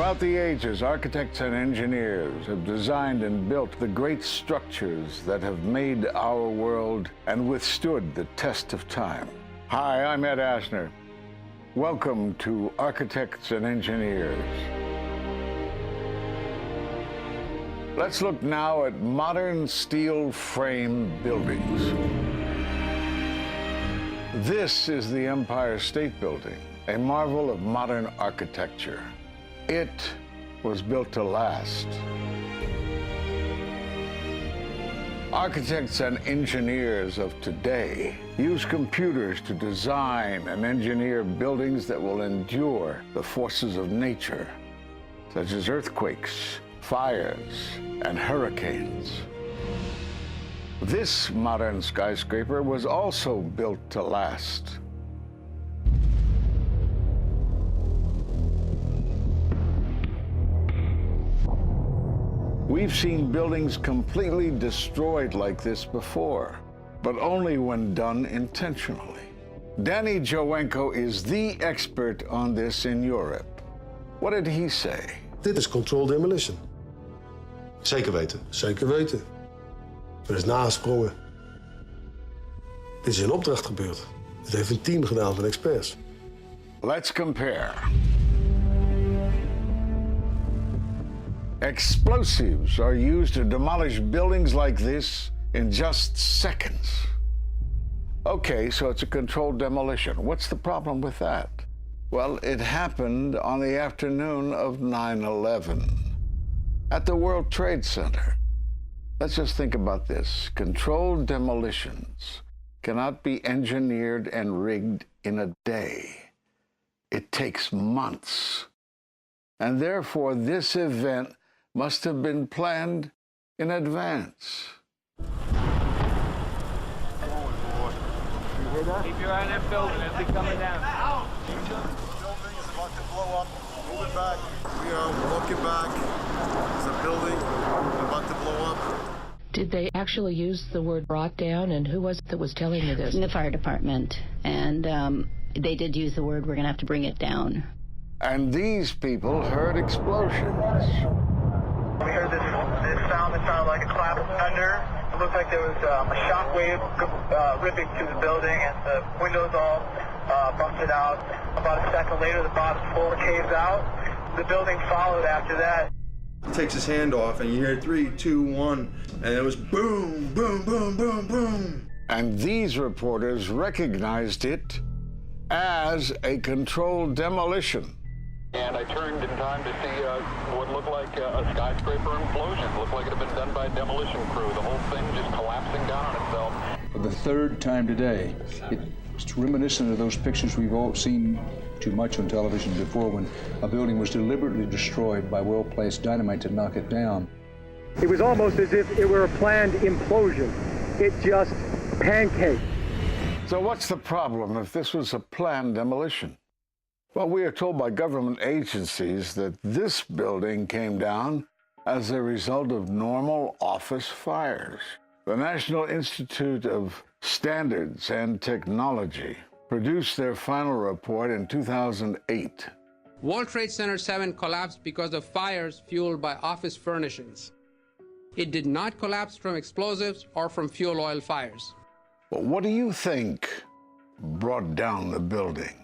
Throughout the ages, architects and engineers have designed and built the great structures that have made our world and withstood the test of time. Hi, I'm Ed Asner. Welcome to Architects and Engineers. Let's look now at modern steel frame buildings. This is the Empire State Building, a marvel of modern architecture. It was built to last. Architects and engineers of today use computers to design and engineer buildings that will endure the forces of nature, such as earthquakes, fires, and hurricanes. This modern skyscraper was also built to last. We've seen buildings completely destroyed like this before, but only when done intentionally. Danny Jowenko is the expert on this in Europe. What did he say? Dit is controlled demolition. Zeker weten. Zeker weten. Er is nagesprongen. Dit is in opdracht gebeurd. Dit heeft een team gedaan van experts. Let's compare. Explosives are used to demolish buildings like this in just seconds. Okay, so it's a controlled demolition. What's the problem with that? Well, it happened on the afternoon of 9/11 at the World Trade Center. Let's just think about this. Controlled demolitions cannot be engineered and rigged in a day. It takes months. And therefore, this event must have been planned in advance. You hear that? Keep your eye on that building. It'll be coming down. The building is about to blow up. Move it back. We are walking back. There's a building about to blow up. Did they actually use the word brought down, and who was it that was telling you this? The fire department, and they did use the word, we're going to have to bring it down. And these people heard explosions. We heard this sound that sounded like a clap of thunder. It looked like there was a shockwave ripping through the building, and the windows all busted out. About a second later, the bottom floor caves out. The building followed after that. He takes his hand off, and you hear 3, 2, 1, and it was boom, boom, boom, boom, boom. And these reporters recognized it as a controlled demolition. And I turned in time to see what looked like a skyscraper implosion. Looked like it had been done by a demolition crew. The whole thing just collapsing down on itself. For the third time today, it's reminiscent of those pictures we've all seen too much on television before, when a building was deliberately destroyed by well-placed dynamite to knock it down. It was almost as if it were a planned implosion. It just pancaked. So what's the problem if this was a planned demolition? Well, we are told by government agencies that this building came down as a result of normal office fires. The National Institute of Standards and Technology produced their final report in 2008. World Trade Center 7 collapsed because of fires fueled by office furnishings. It did not collapse from explosives or from fuel oil fires. But what do you think brought down the building?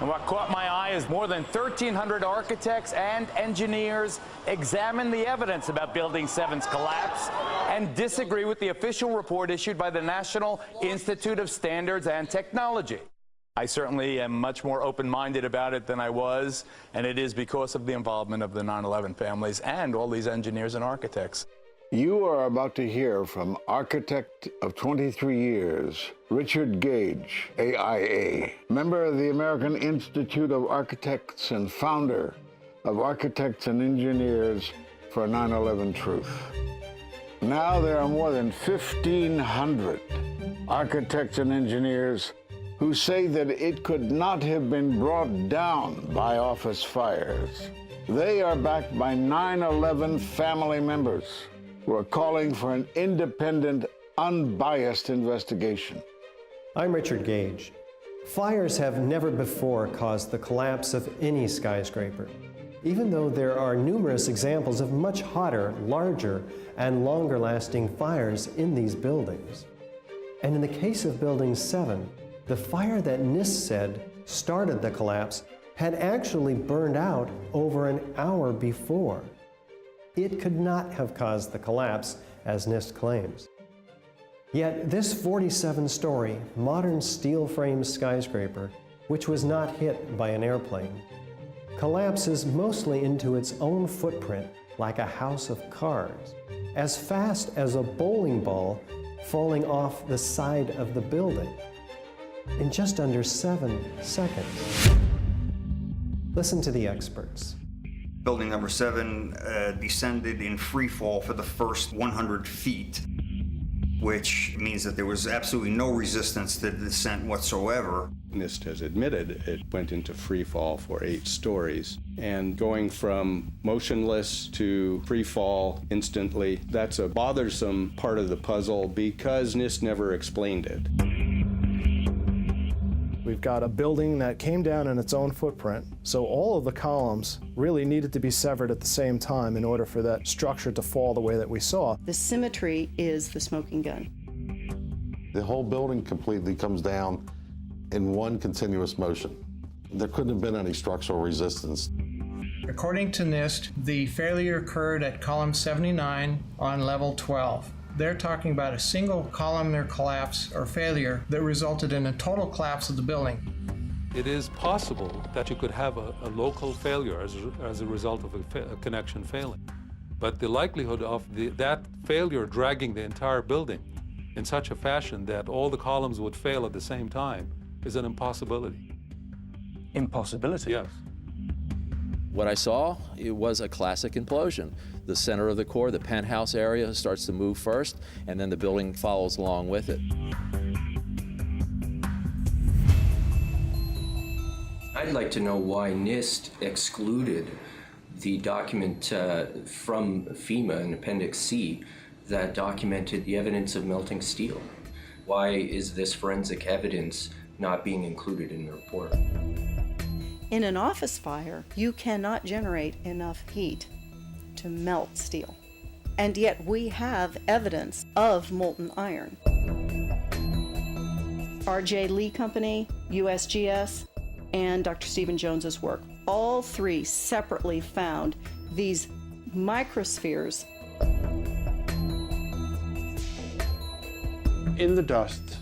And what caught my eye is more than 1,300 architects and engineers examine the evidence about Building 7's collapse and disagree with the official report issued by the National Institute of Standards and Technology. I certainly am much more open-minded about it than I was, and it is because of the involvement of the 9/11 families and all these engineers and architects. You are about to hear from architect of 23 years, Richard Gage, AIA, member of the American Institute of Architects and founder of Architects and Engineers for 9/11 Truth. Now there are more than 1,500 architects and engineers who say that it could not have been brought down by office fires. They are backed by 9/11 family members who are calling for an independent, unbiased investigation. I'm Richard Gage. Fires have never before caused the collapse of any skyscraper. even though there are numerous examples of much hotter, larger, and longer-lasting fires in these buildings. And in the case of Building 7, the fire that NIST said started the collapse had actually burned out over an hour before. It could not have caused the collapse, as NIST claims. Yet this 47-story, modern steel-frame skyscraper, which was not hit by an airplane, collapses mostly into its own footprint like a house of cards, as fast as a bowling ball falling off the side of the building, in just under 7 seconds. Listen to the experts. Building number 7 descended in free fall for the first 100 feet, which means that there was absolutely no resistance to the descent whatsoever. NIST has admitted it went into free fall for 8 stories. And going from motionless to free fall instantly, that's a bothersome part of the puzzle because NIST never explained it. We've got a building that came down in its own footprint, so all of the columns really needed to be severed at the same time in order for that structure to fall the way that we saw. The symmetry is the smoking gun. The whole building completely comes down in one continuous motion. There couldn't have been any structural resistance. According to NIST, the failure occurred at column 79 on level 12. They're talking about a single columnar collapse or failure that resulted in a total collapse of the building. It is possible that you could have a local failure as a result of a connection failing. But the likelihood of that failure dragging the entire building in such a fashion that all the columns would fail at the same time is an impossibility. Impossibility? Yes. What I saw, it was a classic implosion. The center of the core, the penthouse area, starts to move first, and then the building follows along with it. I'd like to know why NIST excluded the document from FEMA in Appendix C that documented the evidence of melting steel. Why is this forensic evidence not being included in the report? In an office fire, you cannot generate enough heat to melt steel. And yet we have evidence of molten iron. R.J. Lee Company, USGS, and Dr. Stephen Jones's work, all three separately found these microspheres. In the dust,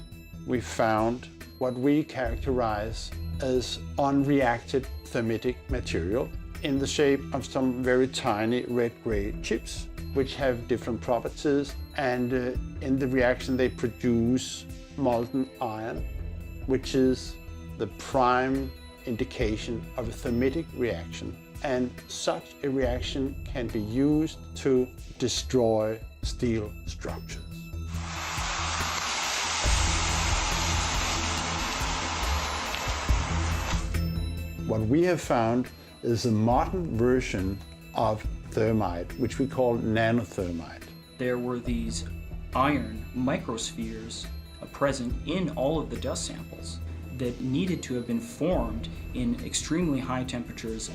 we found what we characterize as unreacted thermitic material in the shape of some very tiny red-gray chips, which have different properties, and in the reaction they produce molten iron, which is the prime indication of a thermitic reaction. And such a reaction can be used to destroy steel structures. What we have found is a modern version of thermite, which we call nanothermite. There were these iron microspheres present in all of the dust samples that needed to have been formed in extremely high temperatures.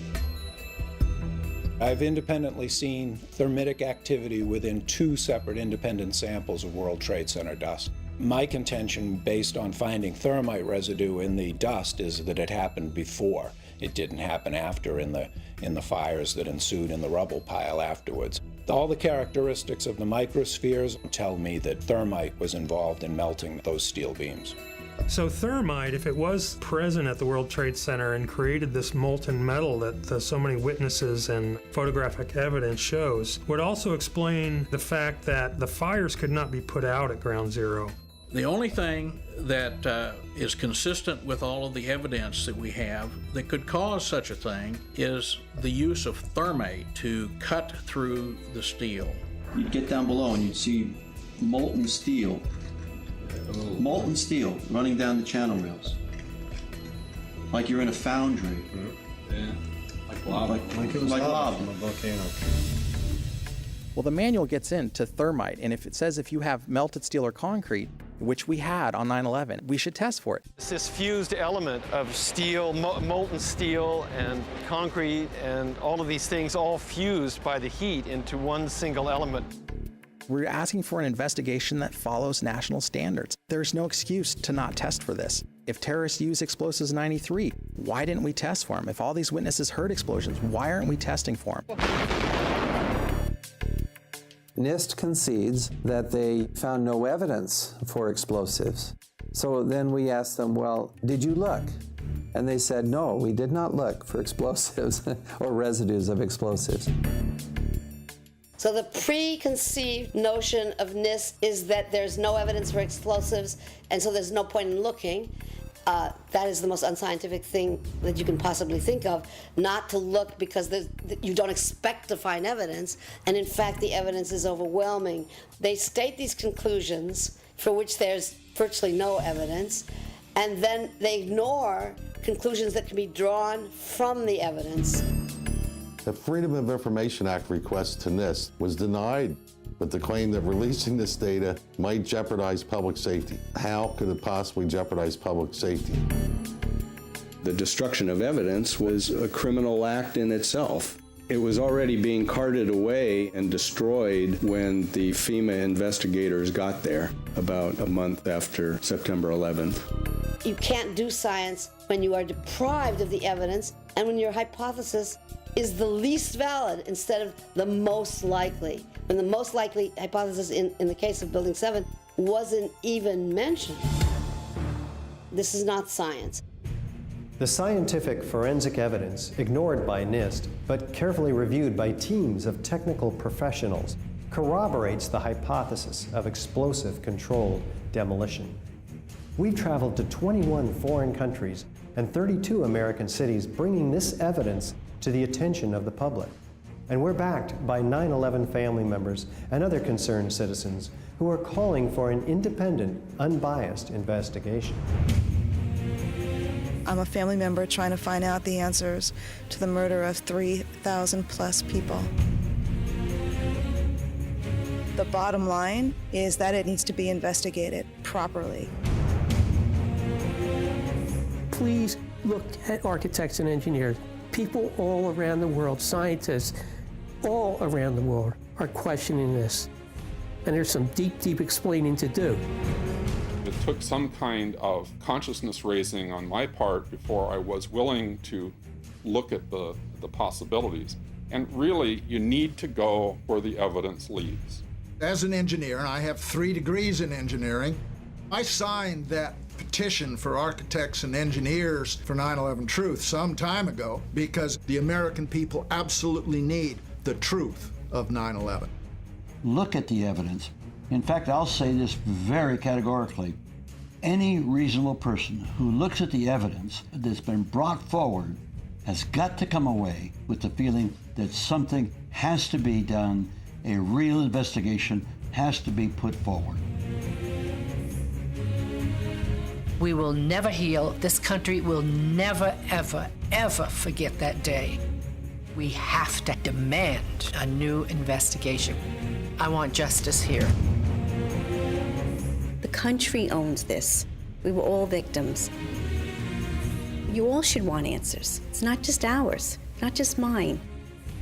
I've independently seen thermitic activity within 2 separate independent samples of World Trade Center dust. My contention, based on finding thermite residue in the dust, is that it happened before. It didn't happen after in the fires that ensued in the rubble pile afterwards. All the characteristics of the microspheres tell me that thermite was involved in melting those steel beams. So thermite, if it was present at the World Trade Center and created this molten metal that so many witnesses and photographic evidence shows, would also explain the fact that the fires could not be put out at Ground Zero. The only thing that is consistent with all of the evidence that we have that could cause such a thing is the use of thermite to cut through the steel. You'd get down below and you'd see molten steel running down the channel rails. Like you're in a foundry. Yeah. Like lava. Like it was lava. From a volcano. Well, the manual gets into thermite, and if it says if you have melted steel or concrete, which we had on 9/11. We should test for it. It's this fused element of steel, molten steel and concrete and all of these things all fused by the heat into one single element. We're asking for an investigation that follows national standards. There's no excuse to not test for this. If terrorists use explosives in '93, why didn't we test for them? If all these witnesses heard explosions, why aren't we testing for them? NIST concedes that they found no evidence for explosives. So then we asked them, well, did you look? And they said, no, we did not look for explosives or residues of explosives. So the preconceived notion of NIST is that there's no evidence for explosives, and so there's no point in looking. That is the most unscientific thing that you can possibly think of, not to look because you don't expect to find evidence, and in fact the evidence is overwhelming. They state these conclusions for which there's virtually no evidence, and then they ignore conclusions that can be drawn from the evidence. The Freedom of Information Act request to NIST was denied with the claim that releasing this data might jeopardize public safety. How could it possibly jeopardize public safety? The destruction of evidence was a criminal act in itself. It was already being carted away and destroyed when the FEMA investigators got there about a month after September 11th. You can't do science when you are deprived of the evidence and when your hypothesis is the least valid instead of the most likely. When the most likely hypothesis in the case of Building 7 wasn't even mentioned. This is not science. The scientific forensic evidence, ignored by NIST, but carefully reviewed by teams of technical professionals, corroborates the hypothesis of explosive controlled demolition. We've traveled to 21 foreign countries and 32 American cities, bringing this evidence to the attention of the public. And we're backed by 9/11 family members and other concerned citizens who are calling for an independent, unbiased investigation. I'm a family member trying to find out the answers to the murder of 3,000 plus people. The bottom line is that it needs to be investigated properly. Please look at architects and engineers. People all around the world, scientists all around the world are questioning this. And there's some deep, deep explaining to do. It took some kind of consciousness raising on my part before I was willing to look at the possibilities. And really, you need to go where the evidence leads. As an engineer, and I have 3 degrees in engineering, I signed that petition for architects and engineers for 9/11 Truth some time ago because the American people absolutely need the truth of 9/11. Look at the evidence. In fact, I'll say this very categorically. Any reasonable person who looks at the evidence that's been brought forward has got to come away with the feeling that something has to be done, a real investigation has to be put forward. We will never heal. This country will never, ever, ever forget that day. We have to demand a new investigation. I want justice here. The country owns this. We were all victims. You all should want answers. It's not just ours, not just mine.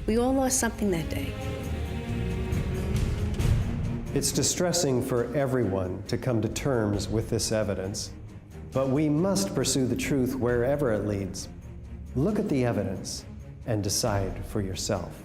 We all lost something that day. It's distressing for everyone to come to terms with this evidence, but we must pursue the truth wherever it leads. Look at the evidence and decide for yourself.